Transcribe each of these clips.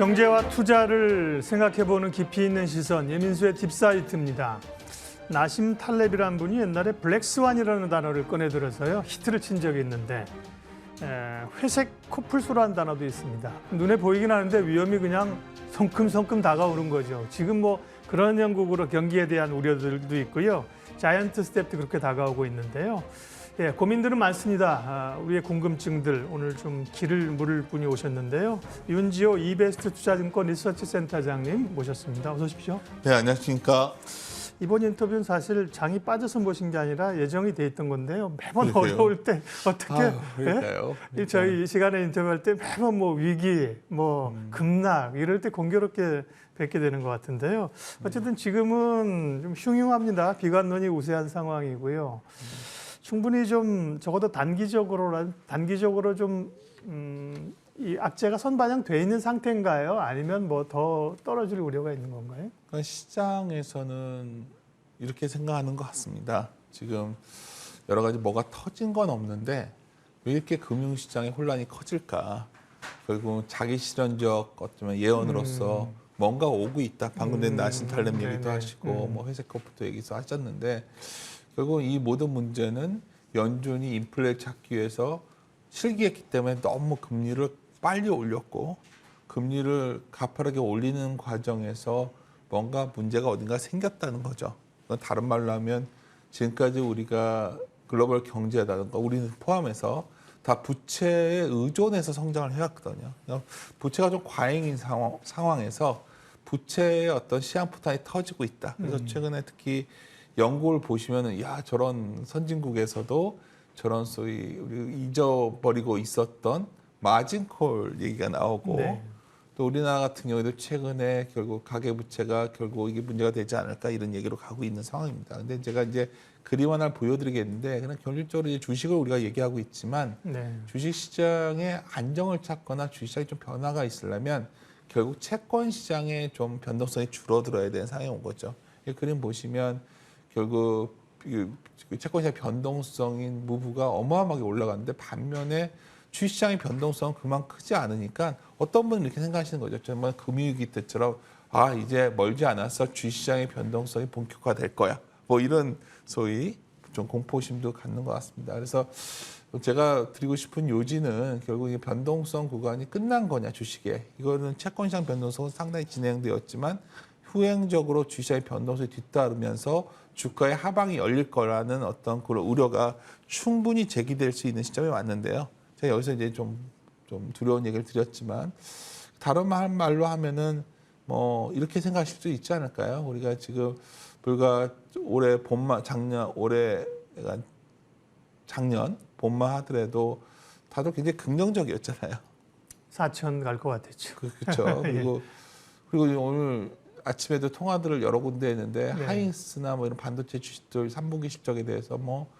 경제와 투자를 생각해보는 깊이 있는 시선, 예민수의 딥사이트입니다. 나심 탈렙이라는 분이 옛날에 블랙스완이라는 단어를 꺼내들어서요 히트를 친 적이 있는데 회색 코뿔소라는 단어도 있습니다. 눈에 보이긴 하는데 위험이 그냥 성큼성큼 다가오는 거죠. 지금 뭐 그런 영국으로 경기에 대한 우려들도 있고요. 자이언트 스텝도 그렇게 다가오고 있는데요. 고민들은 많습니다. 우리의 궁금증들 오늘 좀 길을 물을 분이 오셨는데요. 윤지호 이베스트 투자증권 리서치 센터장님 모셨습니다. 어서 오십시오. 네, 안녕하십니까. 이번 인터뷰는 사실 장이 빠져서 모신 게 아니라 예정이 돼 있던 건데요. 매번 그러세요? 어려울 때 어떻게 그러니까요. 저희 이 시간에 인터뷰할 때 매번 뭐 위기, 뭐 급락 이럴 때 공교롭게 뵙게 되는 것 같은데요. 어쨌든 지금은 좀 흉흉합니다. 비관론이 우세한 상황이고요. 충분히 좀 적어도 단기적으로 좀 이 악재가 선반영돼 있는 상태인가요? 아니면 뭐 더 떨어질 우려가 있는 건가요? 그러니까 시장에서는 이렇게 생각하는 것 같습니다. 지금 여러 가지 뭐가 터진 건 없는데 왜 이렇게 금융시장의 혼란이 커질까? 결국 자기 실현적 어쩌면 예언으로서 뭔가 오고 있다. 방금 전 나심 탈렙 얘기도 하시고 뭐 회색 커플도 얘기도 하셨는데 결국 이 모든 문제는 연준이 인플레 찾기 위해서 실기했기 때문에 너무 금리를 빨리 올렸고 금리를 가파르게 올리는 과정에서 뭔가 문제가 어딘가 생겼다는 거죠. 다른 말로 하면 지금까지 우리가 글로벌 경제라든가 우리는 포함해서 다 부채에 의존해서 성장을 해왔거든요. 부채가 좀 과잉인 상황에서 부채의 어떤 시한폭탄이 터지고 있다. 그래서 최근에 특히 영국을 보시면은 야 저런 선진국에서도 저런 소위 우리 잊어버리고 있었던 마진콜 얘기가 나오고 네. 또 우리나라 같은 경우에도 최근에 결국 가계부채가 결국 이게 문제가 되지 않을까 이런 얘기로 가고 있는 상황입니다. 근데 제가 이제 그림 하나를 보여드리겠는데 그냥 결론적으로 이제 주식을 우리가 얘기하고 있지만 주식시장의 안정을 찾거나 주식시장에 좀 변화가 있으려면 결국 채권 시장의 좀 변동성이 줄어들어야 되는 상황이 온 거죠. 이 그림 보시면 결국 채권 시장 변동성인 무브가 어마어마하게 올라갔는데 반면에 주식시장의 변동성은 그만 크지 않으니까 어떤 분은 이렇게 생각하시는 거죠. 정말 금융위기 때처럼 아 이제 멀지 않아서 주식시장의 변동성이 본격화될 거야. 뭐 이런 소위 좀 공포심도 갖는 것 같습니다. 그래서 제가 드리고 싶은 요지는 결국 이 변동성 구간이 끝난 거냐 주식에. 이거는 채권시장 변동성은 상당히 진행되었지만 후행적으로 주식시장의 변동성이 뒤따르면서 주가의 하방이 열릴 거라는 어떤 그런 우려가 충분히 제기될 수 있는 시점에 왔는데요. 제가 여기서 이제 좀 두려운 얘기를 드렸지만 다른 말로 하면은 뭐 이렇게 생각하실 수 있지 않을까요? 우리가 지금 불과 올해 봄만 작년 봄만 하더라도 다들 굉장히 긍정적이었잖아요. 4천 갈 것 같았죠. 그렇죠. 그리고 오늘 아침에도 통화들을 여러 군데 했는데 하이닉스나 뭐 이런 반도체 주식들 3분기 실적에 대해서 뭐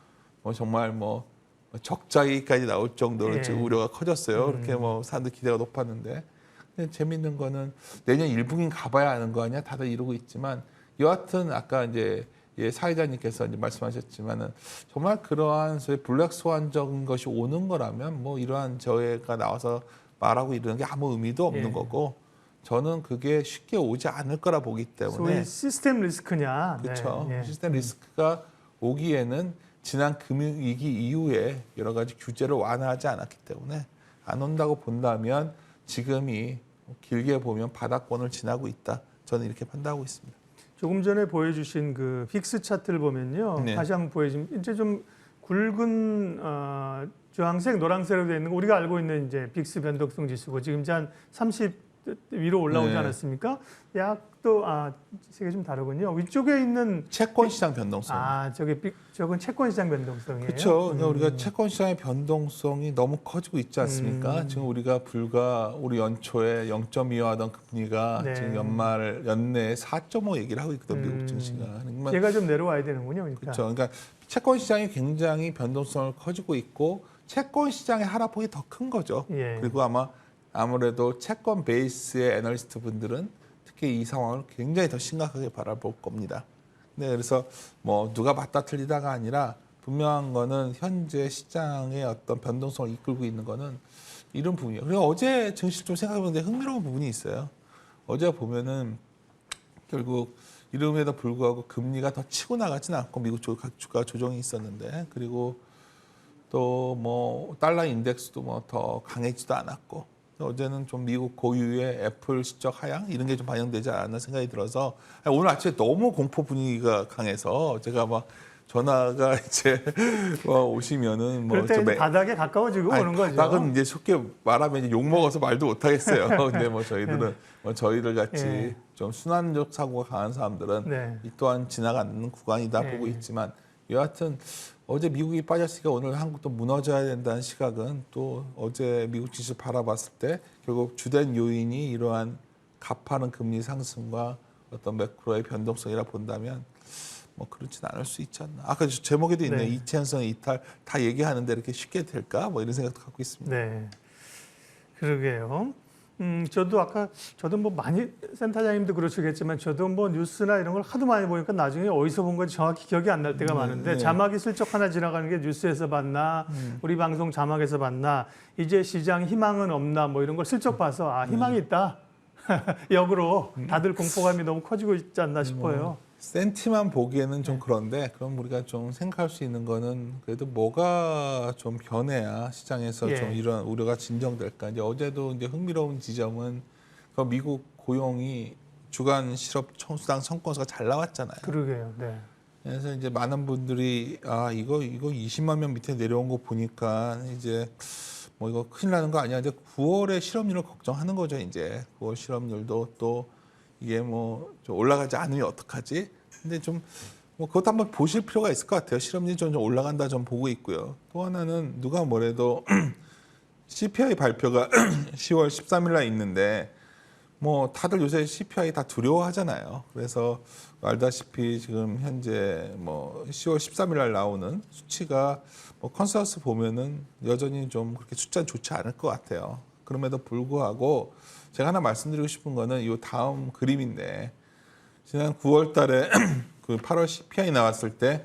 정말 뭐 적자기까지 나올 정도로 지금 우려가 커졌어요. 그렇게 뭐 사람들 기대가 높았는데 근데 재밌는 거는 내년 1분기는 가봐야 하는 거 아니야? 다들 이러고 있지만 여하튼 아까 이제 사회자님께서 이제 말씀하셨지만은 정말 그러한 소위 블랙스완적인 것이 오는 거라면 뭐 이러한 저해가 나와서 말하고 이러는 게 아무 의미도 없는 거고 저는 그게 쉽게 오지 않을 거라 보기 때문에 소위 시스템 리스크냐. 그렇죠. 시스템 리스크가 오기에는 지난 금융위기 이후에 여러 가지 규제를 완화하지 않았기 때문에 안 온다고 본다면 지금이 길게 보면 바닥권을 지나고 있다. 저는 이렇게 판단하고 있습니다. 조금 전에 보여주신 그 빅스 차트를 보면요. 다시 한번 보여주면 이제 좀 굵은 주황색, 노란색으로 되어 있는 거 우리가 알고 있는 이제 빅스 변동성 지수고 지금 이제 한 30 위로 올라오지 않았습니까? 약도 색이 좀 다르군요. 위쪽에 있는 채권 시장 변동성. 저건 채권 시장 변동성이에요. 그렇죠. 그러니까 우리가 채권 시장의 변동성이 너무 커지고 있지 않습니까? 지금 우리가 우리 연초에 0.25 하던 금리가 지금 연내에 4.5 얘기를 하고 있거든 미국 증시가. 얘가 좀 내려와야 되는군요. 그렇죠. 그러니까 채권 시장이 굉장히 변동성을 커지고 있고 채권 시장의 하락폭이 더 큰 거죠. 그리고 아무래도 채권 베이스의 애널리스트 분들은 특히 이 상황을 굉장히 더 심각하게 바라볼 겁니다. 네, 그래서 뭐 누가 맞다 틀리다가 아니라 분명한 거는 현재 시장의 어떤 변동성을 이끌고 있는 거는 이런 부분이에요. 그리고 어제 증시 좀 생각해보는데 흥미로운 부분이 있어요. 어제 보면은 결국 이름에도 불구하고 금리가 더 치고 나가지는 않고 미국 주가 조정이 있었는데, 그리고 또 뭐 달러 인덱스도 뭐 더 강해지도 않았고, 어제는 좀 미국 고유의 애플 실적 하향 이런 게 좀 반영되지 않았나 생각이 들어서 오늘 아침에 너무 공포 분위기가 강해서 제가 막 전화가 이제 오시면은 뭐 그럴 때 좀 이제 바닥에 가까워지고 오는 거죠. 바닥은 이제 쉽게 말하면 이제 욕 먹어서 말도 못 하겠어요. 근데 뭐 저희들은 뭐 저희들 같이 예. 좀 순환적 사고가 강한 사람들은 네. 이 또한 지나가는 구간이다 예. 보고 있지만, 여하튼 어제 미국이 빠졌으니까 오늘 한국도 무너져야 된다는 시각은 또 어제 미국 지수 바라봤을 때 결국 주된 요인이 이러한 가파른 금리 상승과 어떤 매크로의 변동성이라 본다면 뭐 그렇진 않을 수 있지 않나. 아까 제목에도 있네. 네. 이채연성 이탈 다 얘기하는데 이렇게 쉽게 될까? 뭐 이런 생각도 갖고 있습니다. 네. 그러게요. 저도 뭐 많이 센터장님도 그러시겠지만 저도 뭐 뉴스나 이런 걸 하도 많이 보니까 나중에 어디서 본 건지 정확히 기억이 안 날 때가 많은데 네. 자막이 슬쩍 하나 지나가는 게 뉴스에서 봤나 우리 방송 자막에서 봤나 이제 시장 희망은 없나 뭐 이런 걸 슬쩍 봐서 아 희망이 있다. 역으로 다들 공포감이 너무 커지고 있지 않나 싶어요. 센티만 보기에는 좀 그런데, 그럼 우리가 좀 생각할 수 있는 거는 그래도 뭐가 좀 변해야 시장에서 예. 좀 이런 우려가 진정될까. 이제 어제도 이제 흥미로운 지점은 그 미국 고용이 주간 실업 수당 성과가 잘 나왔잖아요. 그러게요. 네. 그래서 이제 많은 분들이 아 이거 20만 명 밑에 내려온 거 보니까 이제 뭐 이거 큰일 나는 거 아니야. 이제 9월에 실업률을 걱정하는 거죠. 이제 9월 실업률도 또 이게 뭐 좀 올라가지 않으면 어떡하지? 근데 좀 뭐 그것도 한번 보실 필요가 있을 것 같아요. 실업률이 좀 올라간다 좀 보고 있고요. 또 하나는 누가 뭐래도 CPI 발표가 10월 13일 날 있는데 뭐 다들 요새 CPI 다 두려워하잖아요. 그래서 알다시피 지금 현재 뭐 10월 13일 날 나오는 수치가 뭐 컨센서스 보면은 여전히 좀 그렇게 숫자는 좋지 않을 것 같아요. 그럼에도 불구하고 제가 하나 말씀드리고 싶은 거는 이 다음 그림인데, 지난 9월 달에 그 8월 CPI 나왔을 때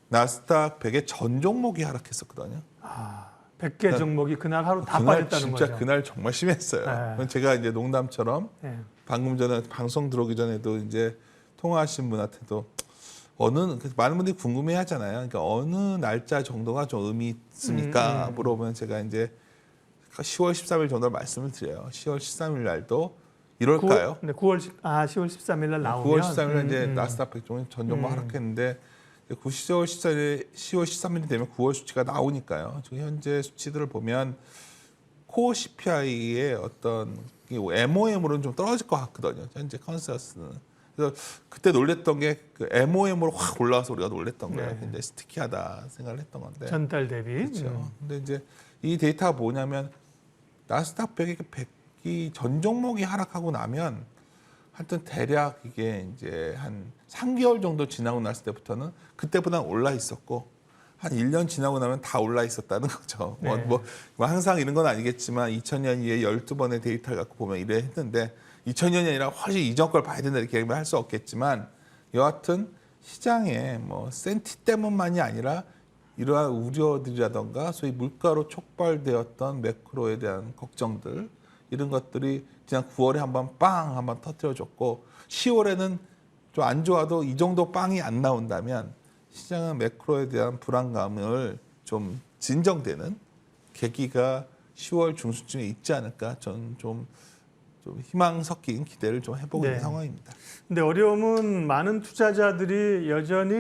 나스닥 100의 전 종목이 하락했었거든요. 100개 종목이 그날 하루 다 그날 빠졌다는 진짜 거죠. 그날 정말 심했어요. 네. 제가 이제 농담처럼 네. 방금 전에 방송 들어오기 전에도 이제 통화하신 분한테도 많은 분들이 궁금해하잖아요. 그러니까 어느 날짜 정도가 좀 의미 있습니까? 물어보면 제가 이제 10월 13일 정도 말씀을 드려요. 10월 13일 날도 이럴까요? 10월 13일 날 나오면 9월 13일 날 이제 나스닥 100 종목 전 종목 하락했는데 10월 14일이 되면 9월 수치가 나오니까요. 지금 현재 수치들을 보면 코어 CPI의 어떤 MOM으로는 좀 떨어질 것 같거든요. 현재 컨센서스는. 그래서 그때 놀랬던 게 그 MOM으로 확 올라와서 우리가 놀랬던 거예요. 네. 굉장히 스티키하다 생각을 했던 건데. 전달 대비. 그렇죠. 근데 이제 이 데이터가 뭐냐면 나스닥 100이 전 종목이 하락하고 나면 하여튼 대략 이게 이제 한 3개월 정도 지나고 났을 때부터는 그때보다 올라 있었고 한 1년 지나고 나면 다 올라 있었다는 거죠. 네. 뭐 항상 이런 건 아니겠지만 2000년 이후에 12번의 데이터를 갖고 보면 이래 했는데 2000년이 아니라 훨씬 이전 걸 봐야 된다 이렇게 할 수 없겠지만, 여하튼 시장에 뭐 센티 때문만이 아니라 이러한 우려들이라던가 소위 물가로 촉발되었던 매크로에 대한 걱정들, 이런 것들이 지난 9월에 한번 터뜨려줬고 10월에는 좀 안 좋아도 이 정도 빵이 안 나온다면 시장은 매크로에 대한 불안감을 좀 진정되는 계기가 10월 중순쯤에 있지 않을까, 저는 좀 희망 섞인 기대를 좀 해보고 네. 있는 상황입니다. 근데 어려움은 많은 투자자들이 여전히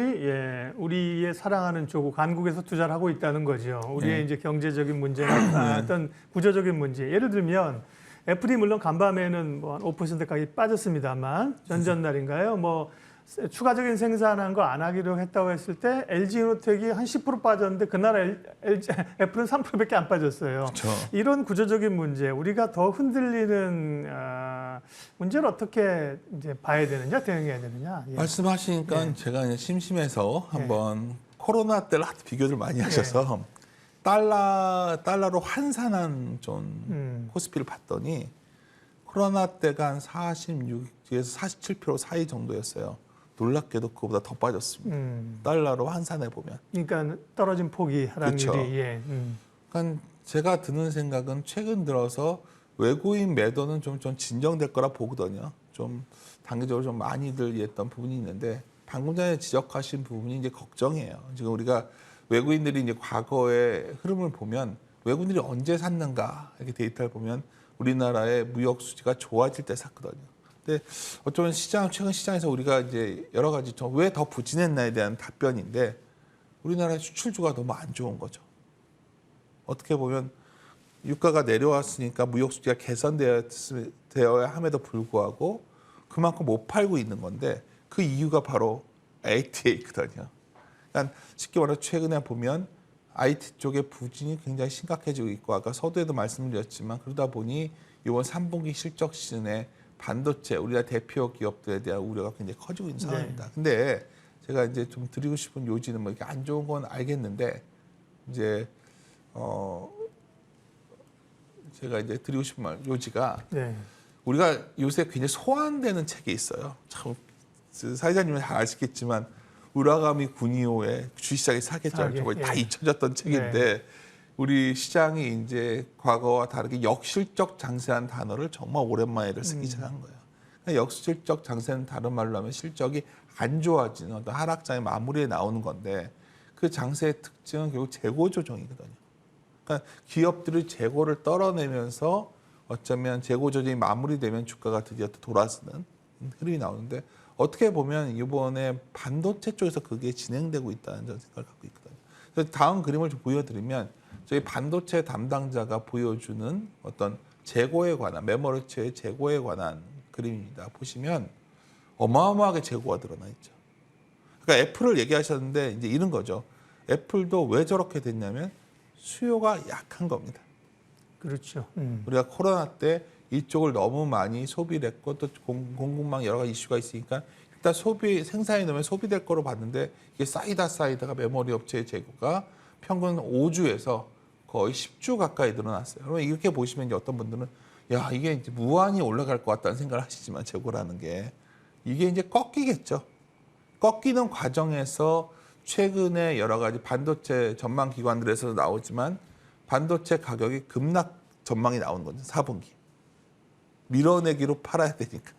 우리의 사랑하는 조국 한국에서 투자를 하고 있다는 거죠. 우리의 네. 이제 경제적인 문제나 어떤 구조적인 문제. 예를 들면 애플이 물론 간밤에는 뭐 한 5% 가까이 빠졌습니다만 전전날인가요? 뭐 추가적인 생산한 거 안 하기로 했다고 했을 때 LG노텍이 한 10% 빠졌는데 그날 애플은 3%밖에 안 빠졌어요. 그렇죠. 이런 구조적인 문제, 우리가 더 흔들리는 문제를 어떻게 이제 봐야 되느냐, 대응해야 되느냐. 예. 말씀하시니까 제가 이제 심심해서 한번 코로나 때를 비교를 많이 하셔서 달러로 환산한 좀 코스피를 봤더니 코로나 때가 한 46에서 47% 사이 정도였어요. 놀랍게도 그거보다 더 빠졌습니다. 달러로 환산해 보면. 그러니까 떨어진 폭이 하락률이. 그렇죠. 예. 그러니까 제가 드는 생각은 최근 들어서 외국인 매도는 좀 진정될 거라 보거든요. 좀 단기적으로 좀 많이들 했던 부분이 있는데 방금 전에 지적하신 부분이 이제 걱정이에요. 지금 우리가 외국인들이 이제 과거의 흐름을 보면 외국인들이 언제 샀는가 이렇게 데이터를 보면 우리나라의 무역 수지가 좋아질 때 샀거든요. 근데 어쩌면 최근 시장에서 우리가 이제 여러 가지 왜 더 부진했나에 대한 답변인데 우리나라의 수출주가 너무 안 좋은 거죠. 어떻게 보면 유가가 내려왔으니까 무역 수지가 개선되어야 함에도 불구하고 그만큼 못 팔고 있는 건데 그 이유가 바로 IT거든요. 그러니까 쉽게 말해서 최근에 보면 IT 쪽의 부진이 굉장히 심각해지고 있고 아까 서두에도 말씀드렸지만 그러다 보니 이번 3분기 실적 시즌에 반도체 우리나라 대표 기업들에 대한 우려가 굉장히 커지고 있는 상황입니다. 네. 근데 제가 이제 좀 드리고 싶은 요지는 뭐 이렇게 안 좋은 건 알겠는데 이제 제가 이제 드리고 싶은 요지가 네. 우리가 요새 굉장히 소환되는 책이 있어요. 참 사회자님은 잘 아시겠지만 우라가미 군이오의 주식시장의 사계절 거의 다 잊혀졌던 책인데 우리 시장이 이제 과거와 다르게 역실적 장세한 단어를 정말 오랜만에 쓰기 시작한 거예요. 그러니까 역실적 장세는 다른 말로 하면 실적이 안 좋아지는 어떤 하락장의 마무리에 나오는 건데 그 장세의 특징은 결국 재고 조정이거든요. 그러니까 기업들이 재고를 떨어내면서 어쩌면 재고 조정이 마무리되면 주가가 드디어 또 돌아서는 흐름이 나오는데 어떻게 보면 이번에 반도체 쪽에서 그게 진행되고 있다는 저는 생각을 갖고 있거든요. 그래서 다음 그림을 좀 보여드리면 저희 반도체 담당자가 보여주는 어떤 재고에 관한 메모리체의 재고에 관한 그림입니다. 보시면 어마어마하게 재고가 드러나 있죠. 그러니까 애플을 얘기하셨는데 이제 이런 거죠. 애플도 왜 저렇게 됐냐면 수요가 약한 겁니다. 그렇죠. 우리가 코로나 때 이쪽을 너무 많이 소비를 했고 또 공급망 여러 가지 이슈가 있으니까 일단 생산해 놓으면 소비될 거로 봤는데 이게 쌓이다가 메모리 업체의 재고가 평균 5주에서 거의 10주 가까이 늘어났어요. 그러면 이렇게 보시면 이제 어떤 분들은 야 이게 이제 무한히 올라갈 것 같다는 생각을 하시지만 재고라는 게 이게 이제 꺾이겠죠. 꺾이는 과정에서 최근에 여러 가지 반도체 전망 기관들에서 나오지만 반도체 가격이 급락 전망이 나오는 거죠. 4분기. 밀어내기로 팔아야 되니까.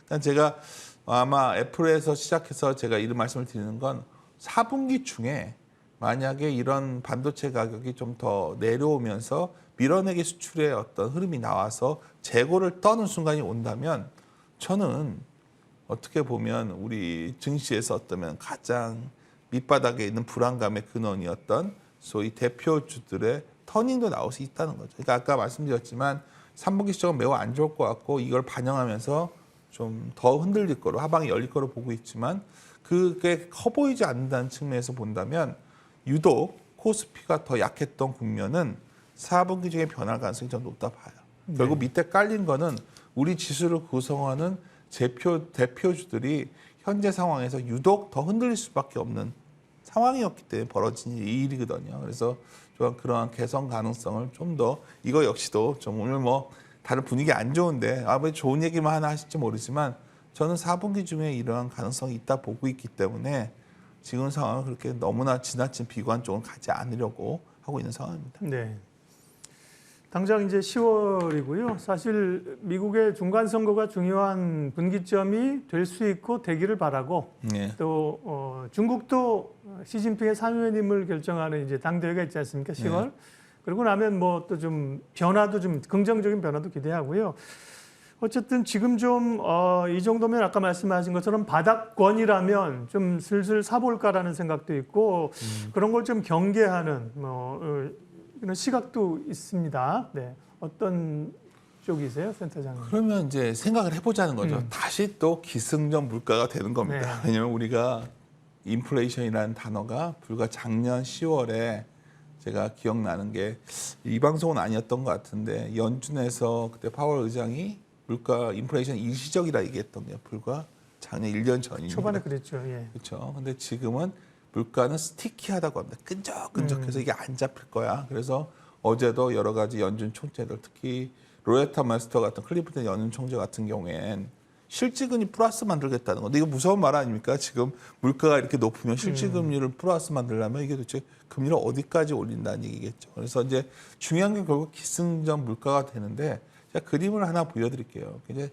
그러니까 제가 아마 애플에서 시작해서 제가 이런 말씀을 드리는 건 4분기 중에 만약에 이런 반도체 가격이 좀 더 내려오면서 밀어내기 수출의 어떤 흐름이 나와서 재고를 떠는 순간이 온다면 저는 어떻게 보면 우리 증시에서 어떠면 가장 밑바닥에 있는 불안감의 근원이었던 소위 대표주들의 터닝도 나올 수 있다는 거죠. 그러니까 아까 말씀드렸지만 3분기 시점은 매우 안 좋을 것 같고 이걸 반영하면서 좀 더 흔들릴 거로 하방이 열릴 거로 보고 있지만 그게 커 보이지 않는다는 측면에서 본다면 유독 코스피가 더 약했던 국면은 4분기 중에 변할 가능성이 좀 높다 봐요. 결국 밑에 깔린 거는 우리 지수를 구성하는 대표주들이 현재 상황에서 유독 더 흔들릴 수밖에 없는 상황이었기 때문에 벌어진 이 일이거든요. 그래서 좀 그러한 개선 가능성을 좀 더 이거 역시도 좀 오늘 뭐 다른 분위기 안 좋은데 왜 좋은 얘기만 하나 하실지 모르지만 저는 4분기 중에 이러한 가능성이 있다 보고 있기 때문에 지금 상황은 그렇게 너무나 지나친 비관 쪽은 가지 않으려고 하고 있는 상황입니다. 네. 당장 이제 10월이고요. 사실 미국의 중간 선거가 중요한 분기점이 될 수 있고 되기를 바라고 네. 또 중국도 시진핑의 상임위원임을 결정하는 이제 당대회가 있지 않습니까? 10월. 네. 그러고 나면 뭐 또 좀 변화도 좀 긍정적인 변화도 기대하고요. 어쨌든 지금 좀 이 정도면 아까 말씀하신 것처럼 바닥권이라면 좀 슬슬 사볼까라는 생각도 있고 그런 걸 좀 경계하는 이런 시각도 있습니다. 네, 어떤 쪽이세요, 센터장님? 그러면 이제 생각을 해보자는 거죠. 다시 또 기승전 물가가 되는 겁니다. 네. 왜냐하면 우리가 인플레이션이라는 단어가 불과 작년 10월에 제가 기억나는 게 이 방송은 아니었던 것 같은데 연준에서 그때 파월 의장이 물가 인플레이션 일시적이라 얘기했던 게 불과 작년 1년 전입니다. 초반에 그랬죠. 예. 그렇죠. 근데 지금은 물가는 스티키하다고 합니다. 끈적끈적해서 이게 안 잡힐 거야. 그래서 어제도 여러 가지 연준 총재들 특히 로레타 마스터 같은 클리프턴 연준 총재 같은 경우엔 실질금리 플러스 만들겠다는 건데 이거 무서운 말 아닙니까? 지금 물가가 이렇게 높으면 실질금리를 플러스 만들려면 이게 도대체 금리를 어디까지 올린다는 얘기겠죠. 그래서 이제 중요한 게 결국 기승전 물가가 되는데 제가 그림을 하나 보여드릴게요. 이제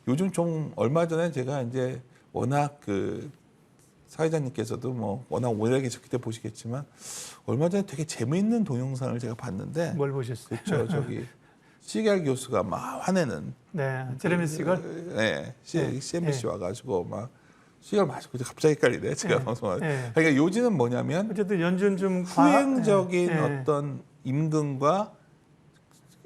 요즘 좀 얼마 전에 제가 이제 워낙 그 사회자님께서도 뭐 워낙 오래 계셨기 때문에 보시겠지만 얼마 전에 되게 재미있는 동영상을 제가 봤는데 뭘 보셨어요? 그렇죠. 저기 시겔 교수가 막 화내는 네, 제레미 시걸. 네, 네. CNBC 와가지고 막 시겔 마시고 갑자기 헷갈리네. 제가 네. 방송할. 네. 그러니까 요지는 뭐냐면 어쨌든 연준 좀 후행적인 네. 어떤 임금과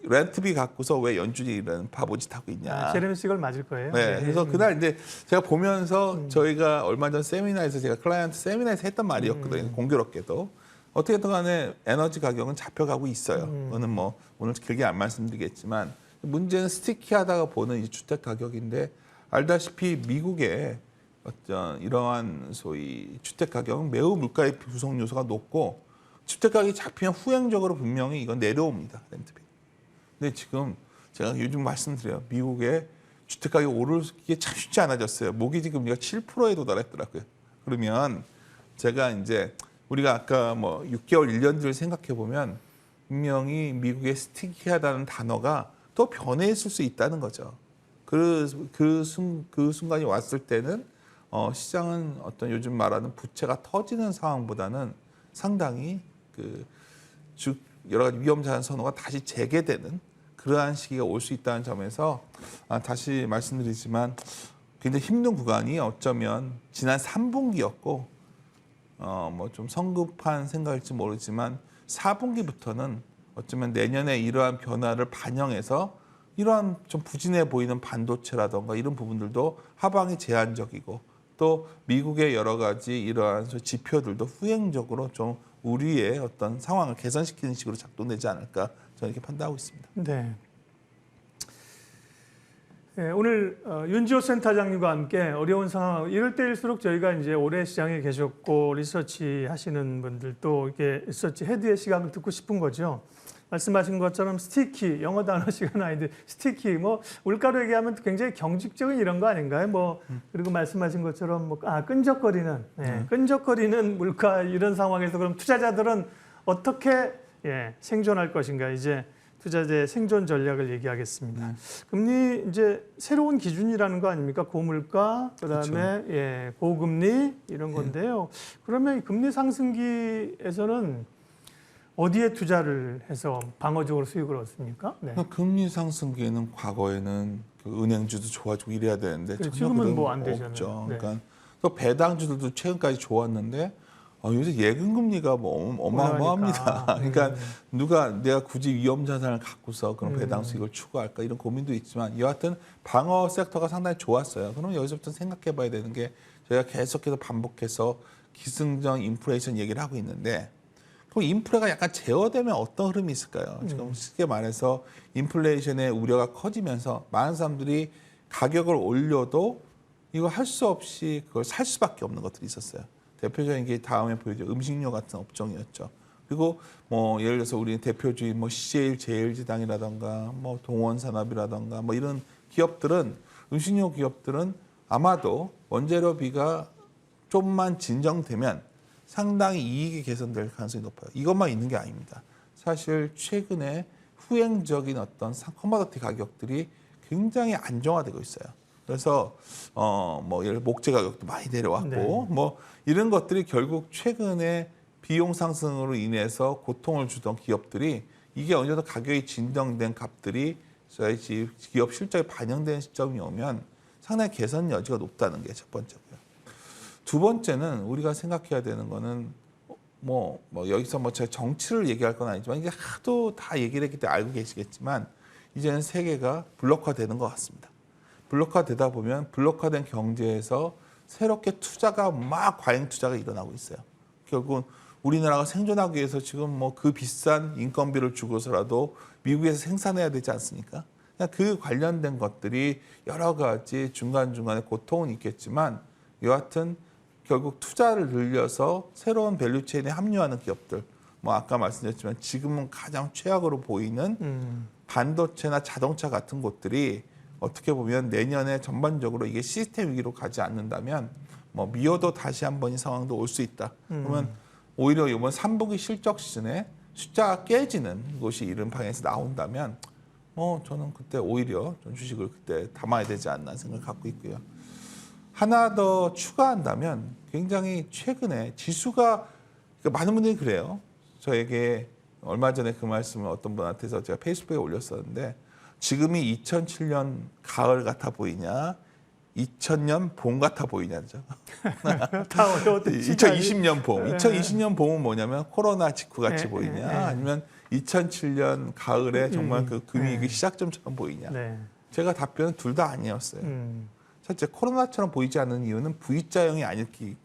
렌트비 갖고서 왜 연준이 이런 바보짓 하고 있냐. 제레미 시걸 맞을 거예요. 네, 그래서 그날 이제 제가 보면서 저희가 얼마 전 세미나에서 제가 클라이언트 세미나에서 했던 말이었거든요. 공교롭게도 어떻게든 간에 에너지 가격은 잡혀가고 있어요. 그거는 뭐 오늘 길게 안 말씀드리겠지만 문제는 스티키하다가 보는 이 주택 가격인데 알다시피 미국의 어떤 이러한 소위 주택 가격은 매우 물가의 구성 요소가 높고 주택 가격이 잡히면 후행적으로 분명히 이건 내려옵니다. 렌트비. 근데 지금 제가 요즘 말씀드려요. 미국의 주택 가격이 오르기 참 쉽지 않아졌어요. 모기지 금리가 7%에 도달했더라고요. 그러면 제가 이제 우리가 아까 뭐 6개월, 1년 뒤를 생각해 보면 분명히 미국의 스티키하다는 단어가 또 변해 있을 수 있다는 거죠. 그 순간이 왔을 때는 시장은 어떤 요즘 말하는 부채가 터지는 상황보다는 상당히 여러 가지 위험 자산 선호가 다시 재개되는 그러한 시기가 올 수 있다는 점에서 다시 말씀드리지만 굉장히 힘든 구간이 어쩌면 지난 3분기였고 뭐 좀 성급한 생각일지 모르지만 4분기부터는 어쩌면 내년에 이러한 변화를 반영해서 이러한 좀 부진해 보이는 반도체라던가 이런 부분들도 하방이 제한적이고 또 미국의 여러 가지 이러한 지표들도 후행적으로 좀 우리의 어떤 상황을 개선시키는 식으로 작동되지 않을까 저는 이렇게 판단하고 있습니다. 네. 네, 오늘 윤지호 센터장님과 함께 어려운 상황, 이럴 때일수록 저희가 이제 오래 시장에 계셨고 리서치 하시는 분들도 이렇게 리서치 헤드의 시각을 듣고 싶은 거죠. 말씀하신 것처럼 스티키, 영어 단어 시간 아닌데 스티키, 뭐 물가로 얘기하면 굉장히 경직적인 이런 거 아닌가요? 뭐 그리고 말씀하신 것처럼 뭐 끈적거리는, 끈적거리는 물가 이런 상황에서 그럼 투자자들은 어떻게 생존할 것인가? 이제 투자자의 생존 전략을 얘기하겠습니다. 금리 이제 새로운 기준이라는 거 아닙니까? 고물가, 그다음에 고금리 이런 건데요. 그러면 이 금리 상승기에서는 어디에 투자를 해서 방어적으로 수익을 얻습니까? 네. 금리 상승기에는 과거에는 그 은행주도 좋아지고 이래야 되는데 전혀 지금은 그런 뭐 거 안 되잖아요. 없죠. 네. 그러니까 또 배당주들도 최근까지 좋았는데 요새 예금 금리가 뭐 어마어마합니다. 그러니까 내가 굳이 위험 자산을 갖고서 그런 배당 수익을 추구할까 이런 고민도 있지만 여하튼 방어 섹터가 상당히 좋았어요. 그럼 여기서부터 생각해봐야 되는 게 저희가 계속해서 반복해서 기승전 인플레이션 얘기를 하고 있는데 그럼 인플레가 약간 제어되면 어떤 흐름이 있을까요? 지금 쉽게 말해서 인플레이션의 우려가 커지면서 많은 사람들이 가격을 올려도 이거 할 수 없이 그걸 살 수밖에 없는 것들이 있었어요. 대표적인 게 다음에 보여줘 음식료 같은 업종이었죠. 그리고 뭐 예를 들어서 우리 대표주인 뭐 CJ 제일지당이라던가 뭐 동원산업이라던가 뭐 이런 기업들은 음식료 기업들은 아마도 원재료비가 좀만 진정되면 상당히 이익이 개선될 가능성이 높아요. 이것만 있는 게 아닙니다. 사실 최근에 후행적인 어떤 커머더티 가격들이 굉장히 안정화되고 있어요. 그래서 뭐 예를 목재 가격도 많이 내려왔고 뭐 이런 것들이 결국 최근에 비용 상승으로 인해서 고통을 주던 기업들이 이게 어느 정도 가격이 진정된 값들이 저희 기업 실적에 반영되는 시점이 오면 상당히 개선 여지가 높다는 게 첫 번째고요. 두 번째는 우리가 생각해야 되는 거는 뭐 여기서 뭐 제가 정치를 얘기할 건 아니지만 이게 하도 다 얘기를 했기 때문에 알고 계시겠지만 이제는 세계가 블록화되는 것 같습니다. 블록화되다 보면 블록화된 경제에서 새롭게 투자가 막 과잉 투자가 일어나고 있어요. 결국은 우리나라가 생존하기 위해서 지금 뭐 그 비싼 인건비를 주고서라도 미국에서 생산해야 되지 않습니까? 그 관련된 것들이 여러 가지 중간중간에 고통은 있겠지만 여하튼 결국 투자를 늘려서 새로운 밸류체인에 합류하는 기업들 뭐 아까 말씀드렸지만 지금은 가장 최악으로 보이는 반도체나 자동차 같은 곳들이 어떻게 보면 내년에 전반적으로 이게 시스템 위기로 가지 않는다면 뭐 미어도 다시 한 번 이 상황도 올 수 있다. 그러면 오히려 이번 3분기 실적 시즌에 숫자가 깨지는 것이 이런 방향에서 나온다면 저는 그때 오히려 좀 주식을 그때 담아야 되지 않나 생각을 갖고 있고요. 하나 더 추가한다면 굉장히 최근에 지수가 그러니까 많은 분들이 그래요. 저에게 얼마 전에 그 말씀을 어떤 분한테서 제가 페이스북에 올렸었는데 지금이 2007년 가을 같아 보이냐 2000년 봄 같아 보이냐죠. 다 어려웠던 2020년 봄. 네. 2020년 봄은 뭐냐면 코로나 직후 같이 네, 보이냐 네. 아니면 2007년 가을에 정말 그 금융위기 시작점처럼 보이냐. 네. 제가 답변은 둘 다 아니었어요. 첫째, 코로나처럼 보이지 않는 이유는 V자형이 아니기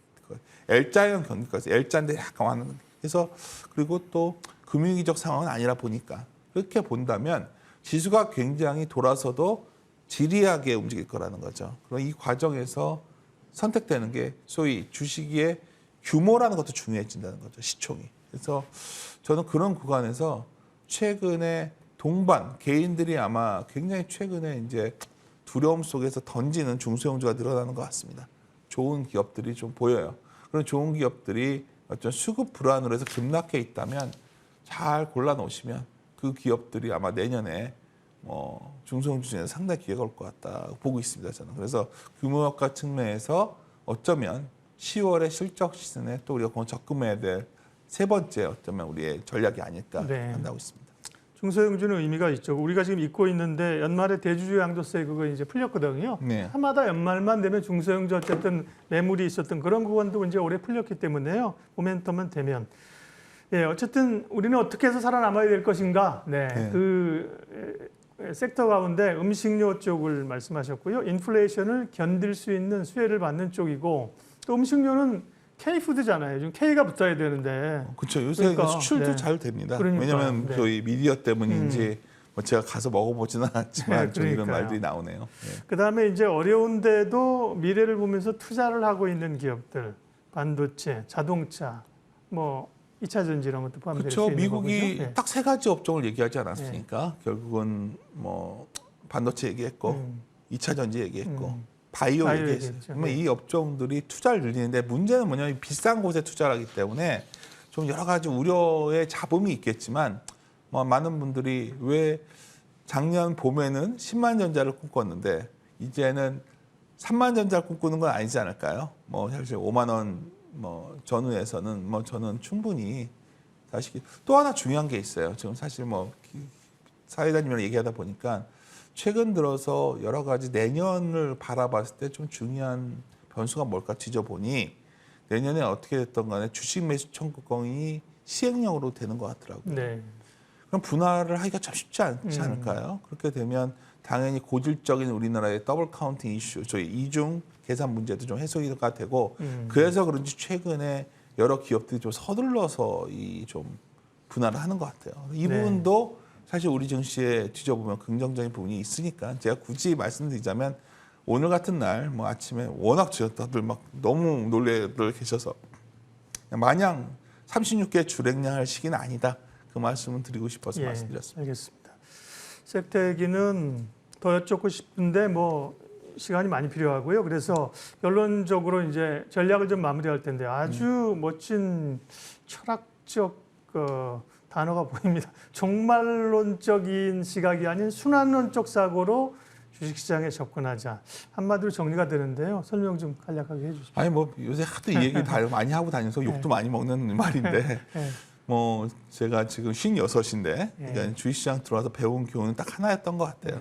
L자형 경기까지 L자인데 약간 완화는 그래서 그리고 또 금융위기적 상황은 아니라 보니까 그렇게 본다면 지수가 굉장히 돌아서도 지리하게 움직일 거라는 거죠. 그럼 이 과정에서 선택되는 게 소위 주식의 규모라는 것도 중요해진다는 거죠. 시총이. 그래서 저는 그런 구간에서 최근에 동반 개인들이 아마 굉장히 최근에 이제 두려움 속에서 던지는 중소형주가 늘어나는 것 같습니다. 좋은 기업들이 좀 보여요. 그런 좋은 기업들이 어떤 수급 불안으로 해서 급락해 있다면 잘 골라 놓으시면 그 기업들이 아마 내년에 중소형주 중에서 상당히 기회가 올 것 같다 보고 있습니다. 저는. 그래서 규모효과 측면에서 어쩌면 10월의 실적 시즌에 또 우리가 접근해야 될 세 번째 어쩌면 우리의 전략이 아닐까 판단하고 있습니다. 중소형주는 의미가 있죠. 우리가 지금 잊고 있는데 연말에 대주주 양도세 그거 이제 풀렸거든요. 네. 해마다 연말만 되면 중소형주 어쨌든 매물이 있었던 그런 구간도 이제 올해 풀렸기 때문에요. 모멘텀은 되면. 예, 어쨌든 우리는 어떻게 해서 살아남아야 될 것인가. 네. 네. 그 섹터 가운데 음식료 쪽을 말씀하셨고요. 인플레이션을 견딜 수 있는 수혜를 받는 쪽이고 또 음식료는 K푸드잖아요. 지금 K가 붙어야 되는데. 그렇죠. 요새 그러니까, 수출도 네. 잘 됩니다. 그러니까요. 왜냐하면 네. 저희 미디어 때문인지 뭐 제가 가서 먹어보지는 않았지만 네, 좀 이런 그러니까요. 말들이 나오네요. 네. 그다음에 이제 어려운데도 미래를 보면서 투자를 하고 있는 기업들, 반도체, 자동차, 뭐 2차 전지 이런 것도 포함될 수 그렇죠. 있는 미국이 거고요. 네. 딱 세 가지 업종을 얘기하지 않았으니까 결국은 뭐 반도체 얘기했고 2차 전지 얘기했고 바이오 얘기했어요. 얘기했죠. 그러면 네. 이 업종들이 투자를 늘리는데 문제는 뭐냐면 비싼 곳에 투자를 하기 때문에 좀 여러 가지 우려의 잡음이 있겠지만 뭐 많은 분들이 왜 작년 봄에는 10만 전자를 꿈꿨는데 이제는 3만 전자를 꿈꾸는 건 아니지 않을까요? 뭐 사실 5만 원 뭐 전후에서는 뭐 저는 충분히 사실 또 하나 중요한 게 있어요. 지금 사실 뭐 사회자님이랑 얘기하다 보니까 최근 들어서 여러 가지 내년을 바라봤을 때 좀 중요한 변수가 뭘까 뒤져보니 내년에 어떻게 됐던 간에 주식 매수 청구권이 시행령으로 되는 것 같더라고요. 네. 그럼 분할을 하기가 참 쉽지 않지 않을까요? 그렇게 되면 당연히 고질적인 우리나라의 더블 카운팅 이슈, 저희 이중 계산 문제도 좀 해소가 되고 그래서 그런지 최근에 여러 기업들이 좀 서둘러서 이 좀 분할을 하는 것 같아요. 이 네. 부분도 사실 우리 증시에 뒤져보면 긍정적인 부분이 있으니까 제가 굳이 말씀드리자면 오늘 같은 날 뭐 아침에 워낙 다들 막 너무 놀래들 계셔서 마냥 36개 주랭량할 시기는 아니다. 그 말씀을 드리고 싶어서 말씀드렸습니다. 알겠습니다. 섹터 얘기는 더 여쭙고 싶은데 뭐 시간이 많이 필요하고요. 그래서 결론적으로 이제 전략을 좀 마무리할 텐데 아주 멋진 철학적 단어가 보입니다. 종말론적인 시각이 아닌 순환론적 사고로 주식시장에 접근하자. 한마디로 정리가 되는데요. 설명 좀 간략하게 해주십시오. 아니 뭐 요새 하도 이 얘기 다 많이 하고 다녀서 욕도 많이 먹는 말인데 네. 뭐 제가 지금 56인데 그러니까 주식시장 들어와서 배운 교훈은 딱 하나였던 것 같아요.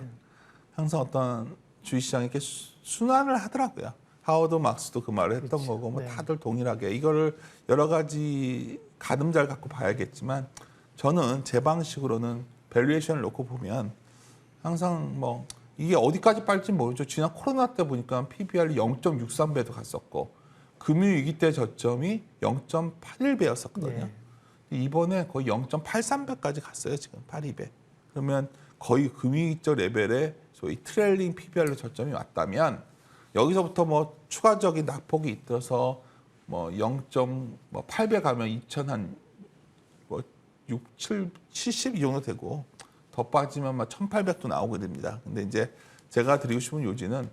항상 어떤 주식시장이 이렇게 순환을 하더라고요. 하워드 막스도 그 말을 했던 그렇죠. 거고 뭐 네. 다들 동일하게 이거를 여러 가지 가늠자를 갖고 봐야겠지만 저는 제 방식으로는 밸류에이션을 놓고 보면 항상 뭐 이게 어디까지 빠질지 모르죠. 지난 코로나 때 보니까 PBR이 0.63배도 갔었고 금융위기 때 저점이 0.81배였었거든요. 네. 이번에 거의 0.83배까지 갔어요. 지금 82배. 그러면 거의 금융위기적 레벨에 소위 트레일링 PBR로 저점이 왔다면 여기서부터 뭐 추가적인 낙폭이 있어서 뭐 0.8배 가면 2000한 뭐 6, 7, 70 이 정도 되고 더 빠지면 막 1800도 나오게 됩니다. 근데 이제 제가 드리고 싶은 요지는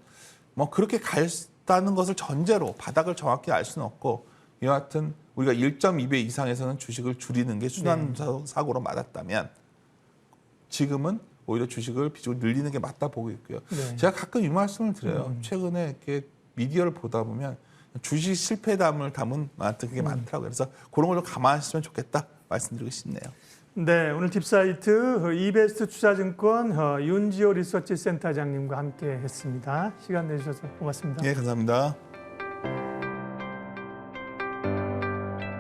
뭐 그렇게 갔다는 것을 전제로 바닥을 정확히 알 수는 없고, 여하튼 우리가 1.2배 이상에서는 주식을 줄이는 게 순환 사고로 맞았다면 지금은 오히려 주식을 비중을 늘리는 게 맞다 보고 있고요. 네. 제가 가끔 이 말씀을 드려요. 최근에 이렇게 미디어를 보다 보면 주식 실패담을 담은 그게 많더라고요. 그래서 그런 걸 좀 감안하시면 좋겠다 말씀드리고 싶네요. 네, 오늘 딥사이트 이베스트 투자증권 윤지호 리서치 센터장님과 함께 했습니다. 시간 내주셔서 고맙습니다. 네, 감사합니다.